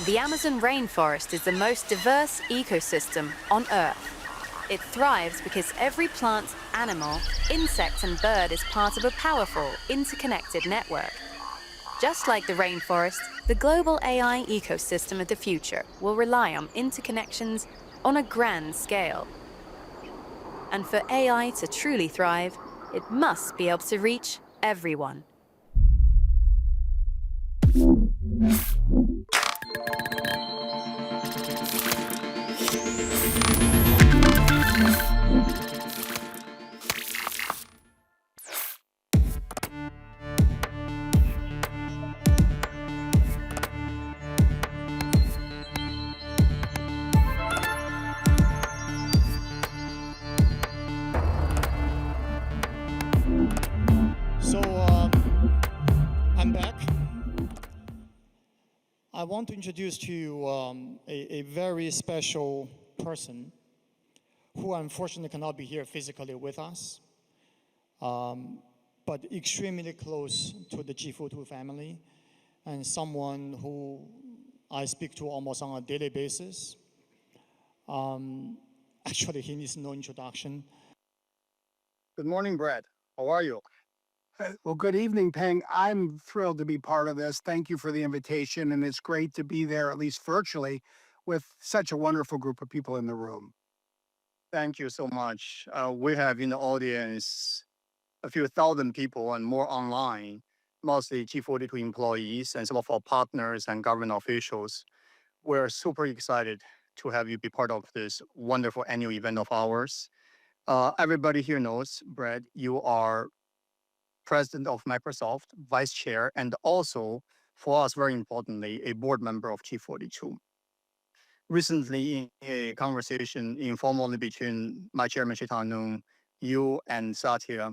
The Amazon rainforest is the most diverse ecosystem on Earth. It thrives because every plant, animal, insect and bird is part of a powerful, interconnected network. Just like the rainforest, the global AI ecosystem of the future will rely on interconnections on a grand scale. And for AI to truly thrive, it must be able to reach everyone. I'm back. I want to introduce to you a very special person who unfortunately cannot be here physically with us, but extremely close to the G42 family and someone who I speak to almost on a daily basis. Actually, he needs no introduction. Good morning, Brad. How are you? Well, good evening, Peng. I'm thrilled to be part of this. Thank you for the invitation, and it's great to be there, at least virtually, with such a wonderful group of people in the room. Thank you so much. We have in the audience a few thousand people and more online, mostly G42 employees and some of our partners and government officials. We're super excited to have you be part of this wonderful annual event of ours. Everybody here knows, Brad, you are president of Microsoft, vice chair, and also, for us, very importantly, a board member of G42. Recently, in a conversation informally between my chairman, Shitanu, you and Satya,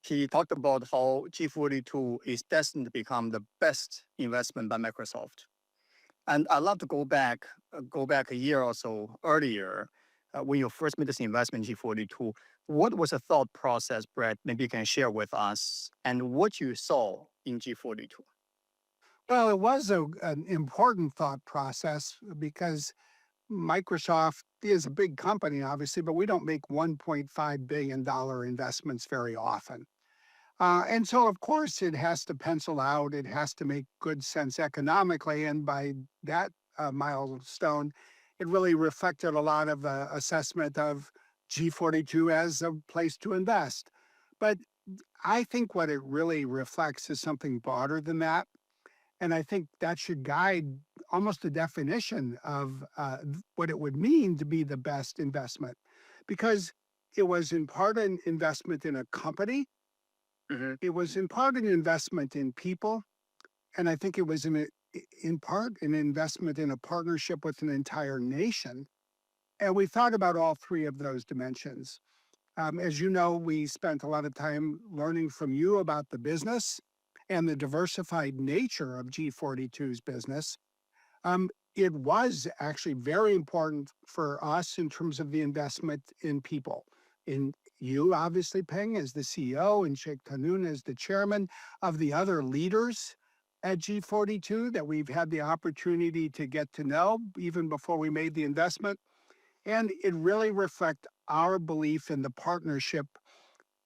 he talked about how G42 is destined to become the best investment by Microsoft. And I'd love to go back a year or so earlier, when you first made this investment in G42. What was the thought process, Brett? Maybe you can share with us, and what you saw in G42. Well, it was an important thought process because Microsoft is a big company, obviously, but we don't make $1.5 billion investments very often. And so, of course, it has to pencil out, it has to make good sense economically. And by that milestone, it really reflected a lot of the assessment of G42 as a place to invest. But I think what it really reflects is something broader than that. And I think that should guide almost the definition of what it would mean to be the best investment, because it was in part an investment in a company. It was in part an investment in people, and I think it was in part an investment in a partnership with an entire nation. And we thought about all three of those dimensions. As you know, we spent a lot of time learning from you about the business and the diversified nature of G42's business. It was actually very important for us in terms of the investment in people, in you, obviously, Peng, as the CEO, and Sheikh Tanun as the chairman, of the other leaders at G42 that we've had the opportunity to get to know even before we made the investment. And it really reflects our belief in the partnership,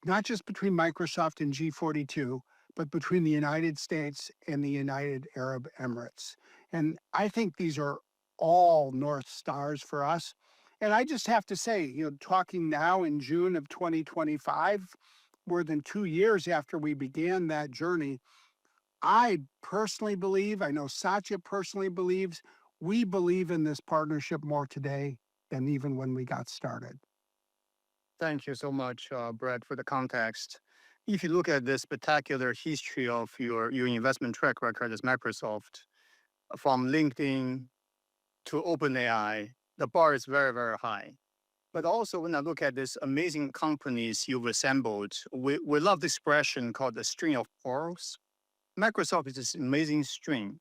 not just between Microsoft and G42, but between the United States and the United Arab Emirates. And I think these are all North Stars for us. And I just have to say, talking now in June of 2025, more than 2 years after we began that journey, I personally believe, I know Satya personally believes, we believe in this partnership more today than even when we got started. Thank you so much, Brett, for the context. If you look at the spectacular history of your investment track record as Microsoft, from LinkedIn to OpenAI, the bar is very, very high. But also, when I look at these amazing companies you've assembled, we love the expression called the string of pearls. Microsoft is this amazing string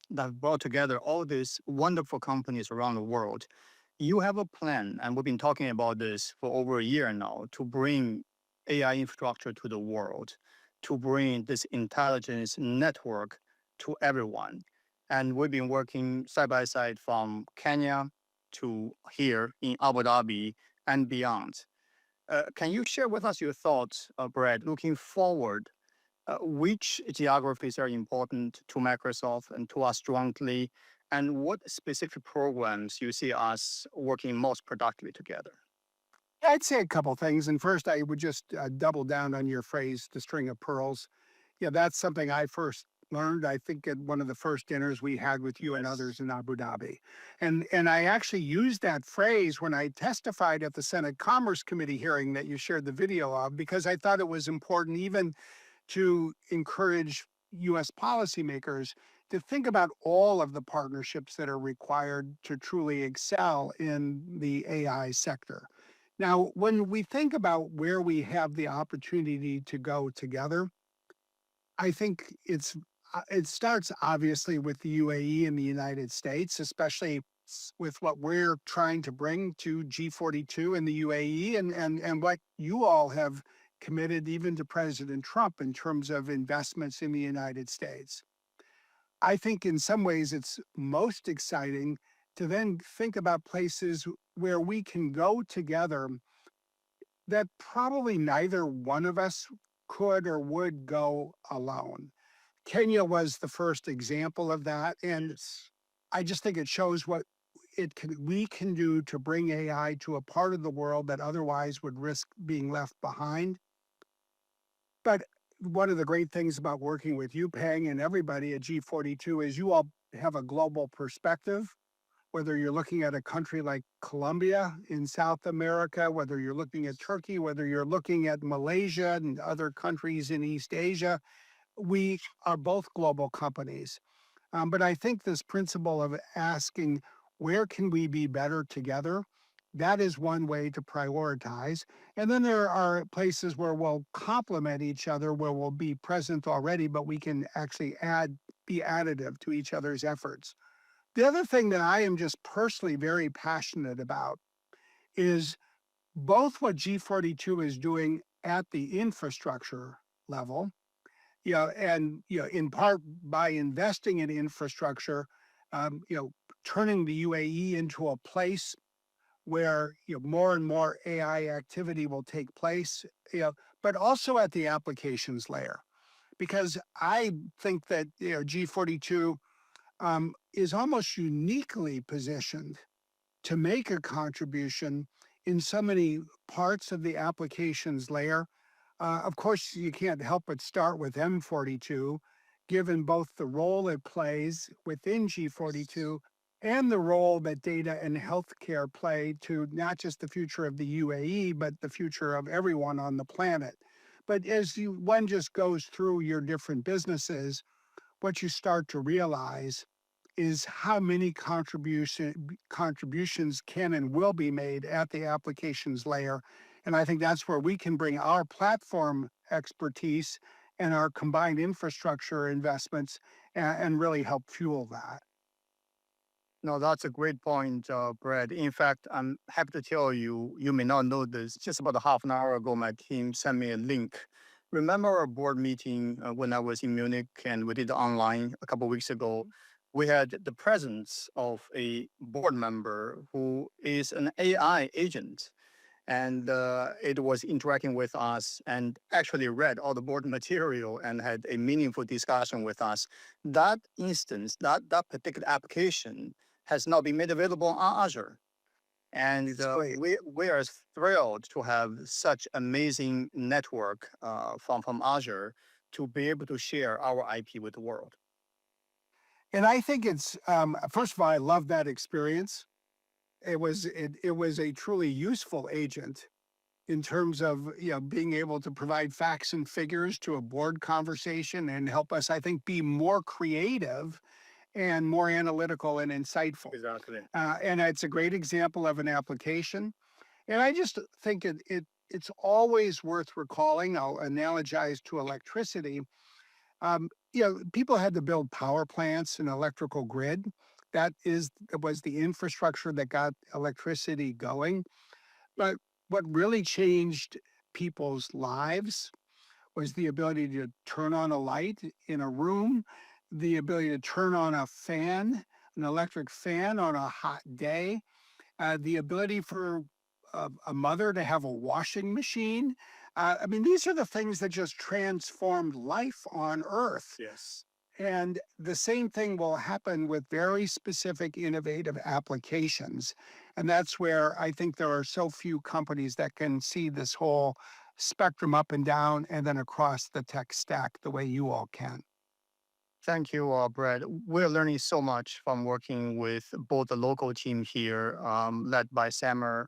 that brought together all these wonderful companies around the world. You have a plan, and we've been talking about this for over a year now, to bring AI infrastructure to the world, to bring this intelligence network to everyone. And we've been working side by side from Kenya to here in Abu Dhabi and beyond. Can you share with us your thoughts, Brad, looking forward? Which geographies are important to Microsoft and to us jointly, and what specific programs you see us working most productively together? Yeah, I'd say a couple things. And first, I would just double down on your phrase, the string of pearls. Yeah, that's something I first learned, I think, at one of the first dinners we had with you and others in Abu Dhabi. And I actually used that phrase when I testified at the Senate Commerce Committee hearing that you shared the video of, because I thought it was important even to encourage US policymakers to think about all of the partnerships that are required to truly excel in the AI sector. Now, when we think about where we have the opportunity to go together, I think it starts obviously with the UAE and the United States, especially with what we're trying to bring to G42 in the UAE and what you all have committed even to President Trump in terms of investments in the United States. I think in some ways it's most exciting to then think about places where we can go together that probably neither one of us could or would go alone. Kenya was the first example of that. And I just think it shows what we can do to bring AI to a part of the world that otherwise would risk being left behind. But one of the great things about working with you, Peng, and everybody at G42 is you all have a global perspective, whether you're looking at a country like Colombia in South America, whether you're looking at Turkey, whether you're looking at Malaysia and other countries in East Asia. We are both global companies. But I think this principle of asking, where can we be better together? That is one way to prioritize. And then there are places where we'll complement each other, where we'll be present already, but we can actually be additive to each other's efforts. The other thing that I am just personally very passionate about is both what G42 is doing at the infrastructure level, and in part by investing in infrastructure, turning the UAE into a place where more and more AI activity will take place, but also at the applications layer, because I think that G42 is almost uniquely positioned to make a contribution in so many parts of the applications layer. Of course, you can't help but start with M42, given both the role it plays within G42 and the role that data and healthcare play to not just the future of the UAE, but the future of everyone on the planet. But as one just goes through your different businesses, what you start to realize is how many contributions can and will be made at the applications layer. And I think that's where we can bring our platform expertise and our combined infrastructure investments and really help fuel that. No, that's a great point, Brad. In fact, I'm happy to tell you, you may not know this, just about a half an hour ago, my team sent me a link. Remember our board meeting when I was in Munich and we did it online a couple of weeks ago? We had the presence of a board member who is an AI agent. And it was interacting with us and actually read all the board material and had a meaningful discussion with us. That instance, that particular application has now been made available on Azure. And we are thrilled to have such amazing network from Azure to be able to share our IP with the world. And I think it's first of all, I love that experience. It was a truly useful agent in terms of being able to provide facts and figures to a board conversation and help us, I think, be more creative and more analytical and insightful. Exactly. And it's a great example of an application. And I just think it's always worth recalling. I'll analogize to electricity. People had to build power plants and electrical grid. Was the infrastructure that got electricity going. But what really changed people's lives was the ability to turn on a light in a room the ability to turn on a fan, an electric fan on a hot day, the ability for a mother to have a washing machine. I mean, these are the things that just transformed life on Earth. Yes. And the same thing will happen with very specific innovative applications. And that's where I think there are so few companies that can see this whole spectrum up and down and then across the tech stack the way you all can. Thank you, Brad. We're learning so much from working with both the local team here, led by Samer,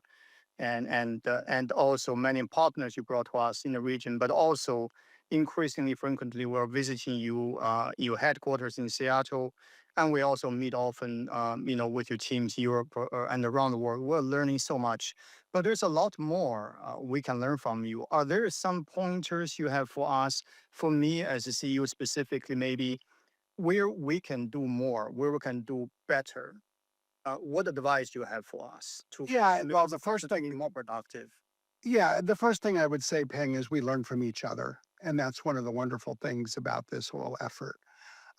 and also many partners you brought to us in the region, but also increasingly frequently we're visiting your headquarters in Seattle, and we also meet often, with your teams Europe and around the world. We're learning so much, but there's a lot more we can learn from you. Are there some pointers you have for us, for me as a CEO specifically, maybe where we can do more, where we can do better? What advice do you have for us to Yeah, well, the first thing be more productive? Yeah, the first thing I would say, Peng, is we learn from each other. And that's one of the wonderful things about this whole effort.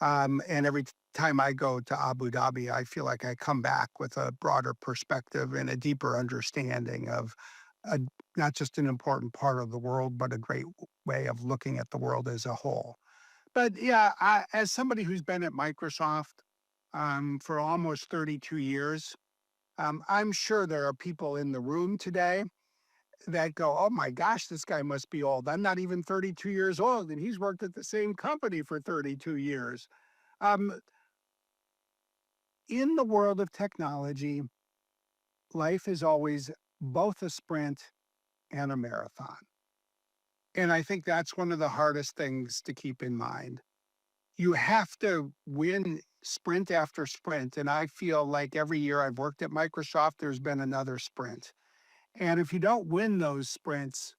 And every time I go to Abu Dhabi, I feel like I come back with a broader perspective and a deeper understanding of a, not just an important part of the world, but a great way of looking at the world as a whole. But yeah, as somebody who's been at Microsoft for almost 32 years, I'm sure there are people in the room today that go, oh my gosh, this guy must be old. I'm not even 32 years old, and he's worked at the same company for 32 years. Um, in the world of technology, life is always both a sprint and a marathon. And I think that's one of the hardest things to keep in mind. You have to win sprint after sprint. And I feel like every year I've worked at Microsoft, there's been another sprint. And if you don't win those sprints,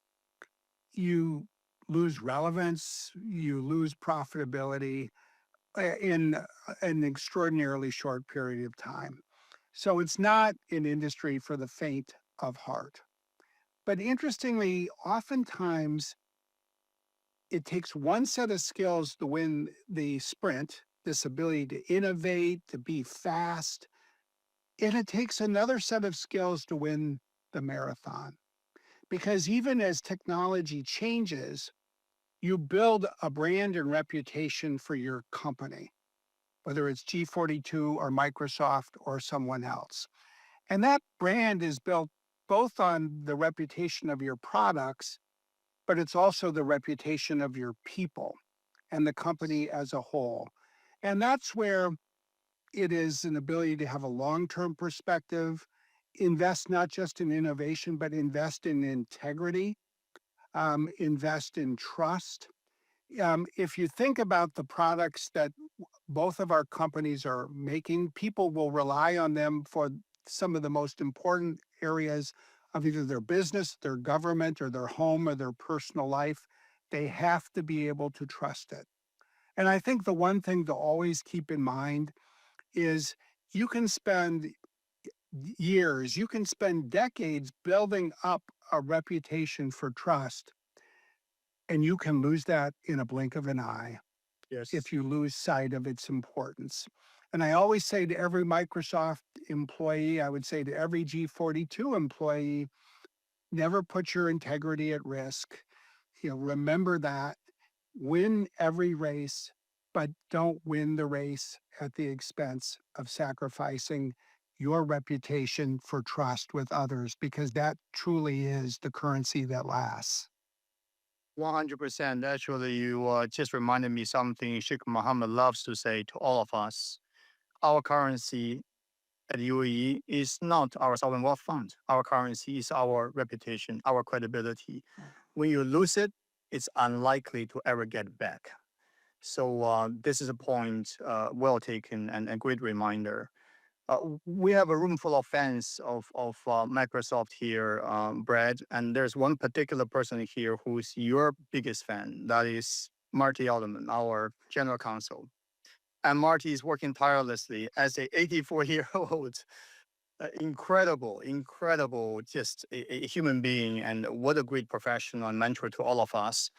you lose relevance, you lose profitability in an extraordinarily short period of time. So it's not an industry for the faint of heart. But interestingly, oftentimes it takes one set of skills to win the sprint, this ability to innovate, to be fast, and it takes another set of skills to win the marathon. Because even as technology changes, you build a brand and reputation for your company, whether it's G42 or Microsoft or someone else. And that brand is built both on the reputation of your products, but it's also the reputation of your people and the company as a whole. And that's where it is an ability to have a long term perspective, invest not just in innovation, but invest in integrity, invest in trust. If you think about the products that both of our companies are making, people will rely on them for some of the most important areas of either their business, their government, or their home, or their personal life. They have to be able to trust it. And I think the one thing to always keep in mind is you can spend years, you can spend decades building up a reputation for trust, and you can lose that in a blink of an eye Yes. if you lose sight of its importance. And I always say to every Microsoft employee, I would say to every G42 employee, never put your integrity at risk. Remember that. Win every race, but don't win the race at the expense of sacrificing your reputation for trust with others, because that truly is the currency that lasts. 100%. Actually, you just reminded me something Sheikh Mohammed loves to say to all of us. Our currency at UAE is not our sovereign wealth fund. Our currency is our reputation, our credibility. When you lose it, it's unlikely to ever get back. So this is a point well taken and a great reminder. We have a room full of fans of Microsoft here, Brad, and there's one particular person here who's your biggest fan. That is Marty Alderman, our general counsel. And Marty is working tirelessly as a 84-year-old. Incredible, just a human being, and what a great professional and mentor to all of us.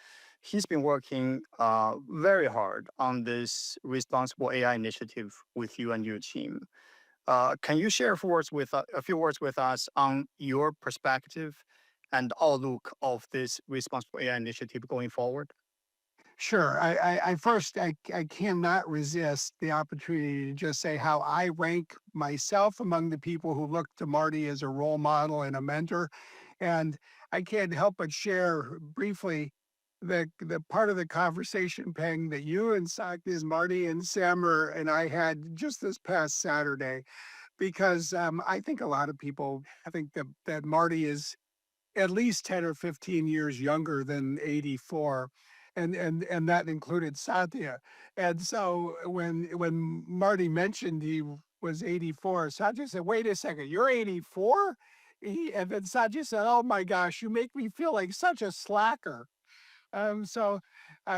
He's been working very hard on this responsible AI initiative with you and your team. Can you share a few words with us on your perspective and outlook of this responsible AI initiative going forward? Sure. I first, I cannot resist the opportunity to just say how I rank myself among the people who look to Marty as a role model and a mentor. And I can't help but share briefly the part of the conversation, Peng, that you and Marty and Samer and I had just this past Saturday, because I think a lot of people, I think that Marty is at least 10 or 15 years younger than 84, and that included Satya. And so when Marty mentioned he was 84, Satya said, "Wait a second, you're 84?" And then Satya said, "Oh my gosh, you make me feel like such a slacker." So,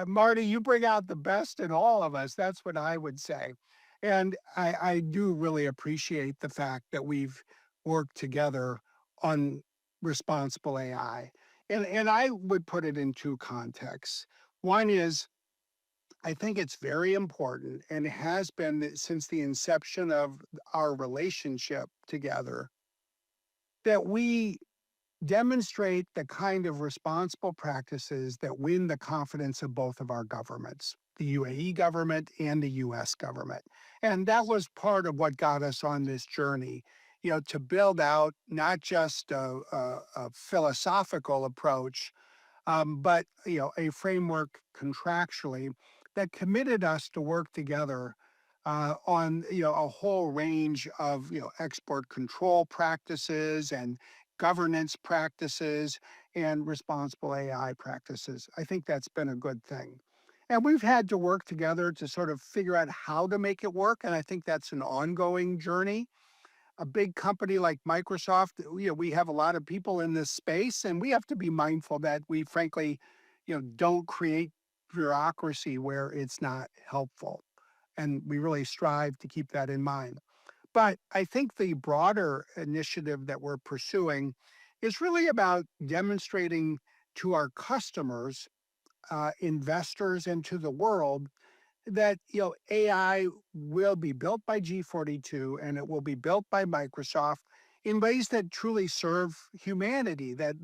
Marty, you bring out the best in all of us. That's what I would say. And I do really appreciate the fact that we've worked together on responsible AI. And I would put it in two contexts. One is, I think it's very important, and it has been since the inception of our relationship together, that we demonstrate the kind of responsible practices that win the confidence of both of our governments, the UAE government and the US government. And that was part of what got us on this journey, to build out not just a philosophical approach, but a framework contractually that committed us to work together on a whole range of export control practices and governance practices and responsible AI practices. I think that's been a good thing. And we've had to work together to sort of figure out how to make it work. And I think that's an ongoing journey. A big company like Microsoft, we have a lot of people in this space, and we have to be mindful that we frankly, don't create bureaucracy where it's not helpful. And we really strive to keep that in mind. But I think the broader initiative that we're pursuing is really about demonstrating to our customers, investors, and to the world that AI will be built by G42 and it will be built by Microsoft in ways that truly serve humanity. That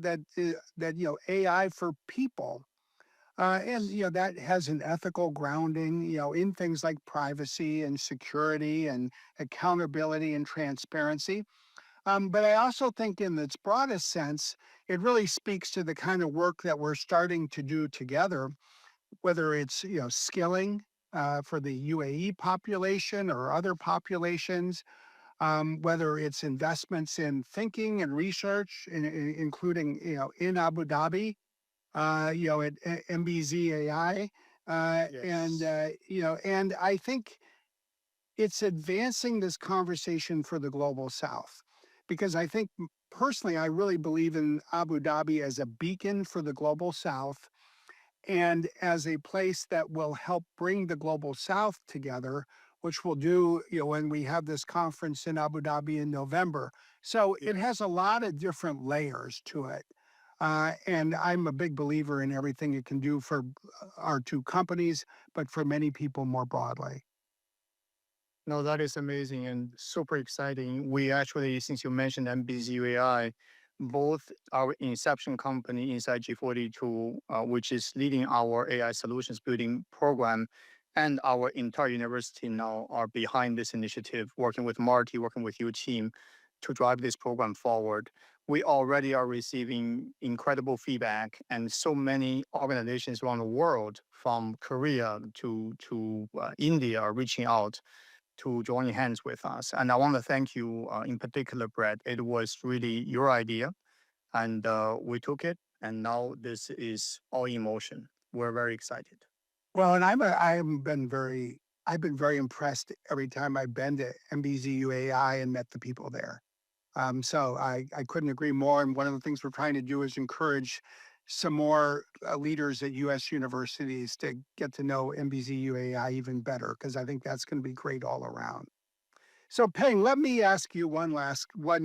AI for people, and that has an ethical grounding, in things like privacy and security and accountability and transparency. But I also think, in its broadest sense, it really speaks to the kind of work that we're starting to do together, whether it's skilling for the UAE population or other populations, whether it's investments in thinking and research, including in Abu Dhabi, at MBZ AI, and Yes. and I think it's advancing this conversation for the global South, because I think personally, I really believe in Abu Dhabi as a beacon for the global South and as a place that will help bring the global South together, which we'll do, when we have this conference in Abu Dhabi in November. So it has a lot of different layers to it. And I'm a big believer in everything it can do for our two companies, but for many people more broadly. No, that is amazing and super exciting. We actually, since you mentioned MBZUAI, both our inception company inside G42, which is leading our AI solutions building program, and our entire university now are behind this initiative, working with Marty, working with your team to drive this program forward. We already are receiving incredible feedback, and so many organizations around the world, from Korea to India, are reaching out to join hands with us. And I want to thank you in particular, Brett. It was really your idea, and we took it, and now this is all in motion. We're very excited. Well, and I've been very impressed every time I've been to MBZUAI and met the people there. So I couldn't agree more. And one of the things we're trying to do is encourage some more leaders at US universities to get to know MBZUAI even better, because I think that's going to be great all around. So, Peng, let me ask you one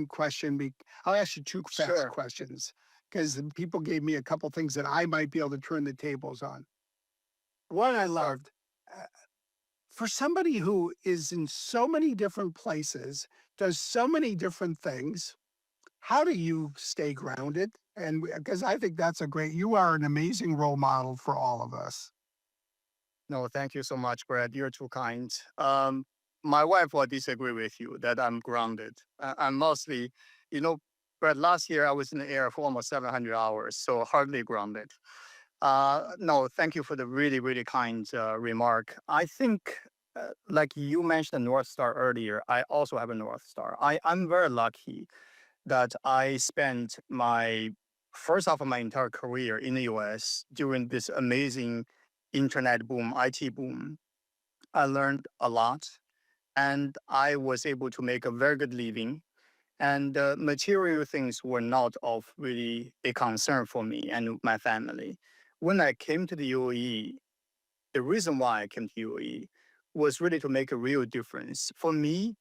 question. I'll ask you two fast Sure. questions, because people gave me a couple things that I might be able to turn the tables on. One I loved, for somebody who is in so many different places, does so many different things, how do you stay grounded? And because I think that's you are an amazing role model for all of us. No, thank you so much, Brad. You're too kind. My wife will disagree with you that I'm grounded. I'm mostly, you know, Brad, last year I was in the air for almost 700 hours, so hardly grounded. No, thank you for the really, really kind remark. I think, like you mentioned the North Star earlier, I also have a North Star. I'm very lucky that I spent my first half of my entire career in the US during this amazing internet boom, IT boom. I learned a lot and I was able to make a very good living. And material things were not of really a concern for me and my family. When I came to the UAE, the reason why I came to UAE was really to make a real difference. For me,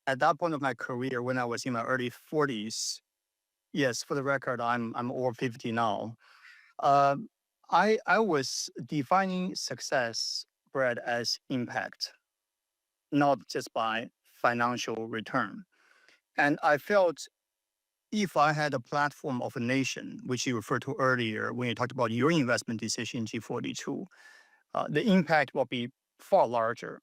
at that point of my career, when I was in my early 40s, yes, for the record, I'm over 50 now. Um, I was defining success, Brad, as impact, not just by financial return. And I felt if I had a platform of a nation, which you referred to earlier when you talked about your investment decision, G42, the impact will be far larger,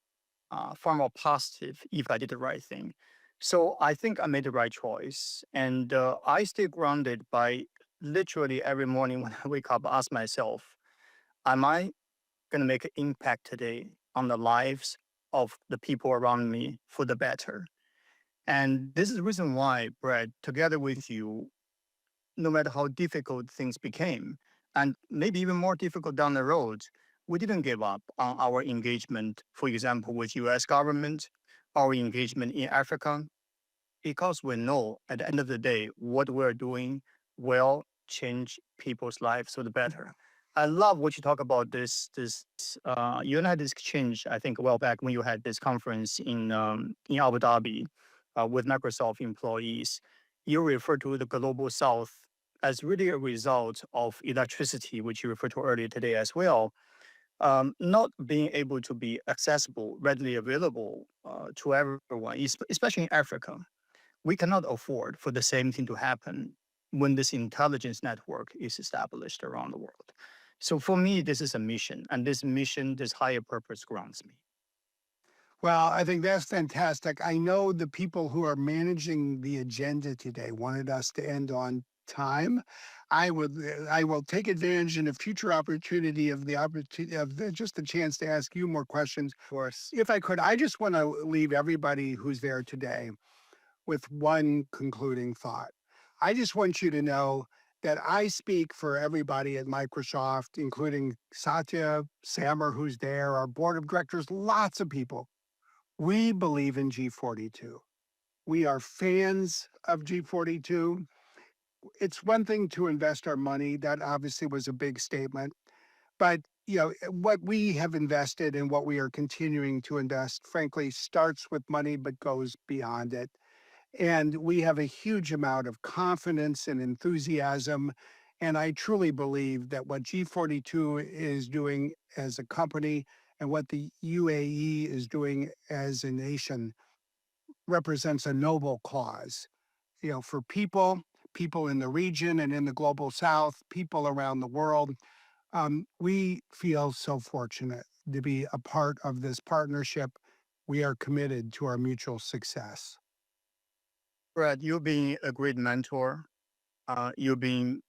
far more positive if I did the right thing. So I think I made the right choice. And I stay grounded by literally every morning when I wake up, ask myself, am I going to make an impact today on the lives of the people around me for the better? And this is the reason why, Brad, together with you, no matter how difficult things became, and maybe even more difficult down the road, we didn't give up on our engagement, for example, with US government, our engagement in Africa, because we know at the end of the day, what we're doing will change people's lives for the better. I love what you talk about you and I had this exchange, I think, a while back when you had this conference in Abu Dhabi with Microsoft employees. You refer to the global south as really a result of electricity, which you referred to earlier today as well, not being able to be accessible, readily available to everyone, especially in Africa. We cannot afford for the same thing to happen when this intelligence network is established around the world. So for me, this is a mission, and this mission, this higher purpose grounds me. Well, I think that's fantastic. I know the people who are managing the agenda today wanted us to end on time. I will take advantage in a future opportunity of the opportunity of just the chance to ask you more questions. Of course. If I could, I just want to leave everybody who's there today with one concluding thought. I just want you to know that I speak for everybody at Microsoft, including Satya, Samer, who's there, our board of directors, lots of people. We believe in G42. We are fans of G42. It's one thing to invest our money. That obviously was a big statement. But what we have invested and what we are continuing to invest, frankly, starts with money but goes beyond it. And we have a huge amount of confidence and enthusiasm. And I truly believe that what G42 is doing as a company and what the UAE is doing as a nation represents a noble cause, for people in the region and in the global south, people around the world. We feel so fortunate to be a part of this partnership. We are committed to our mutual success. Brad, you've been a great mentor. You've been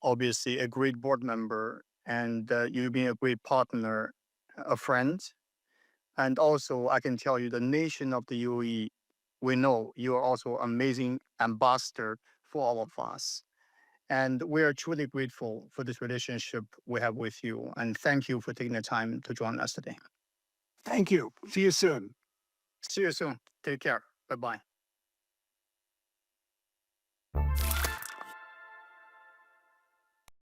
obviously a great board member, and you've been a great partner, a friend. And also, I can tell you, the nation of the UAE, we know you are also amazing ambassador for all of us. And we are truly grateful for this relationship we have with you. And thank you for taking the time to join us today. Thank you. See you soon. See you soon. Take care. Bye bye.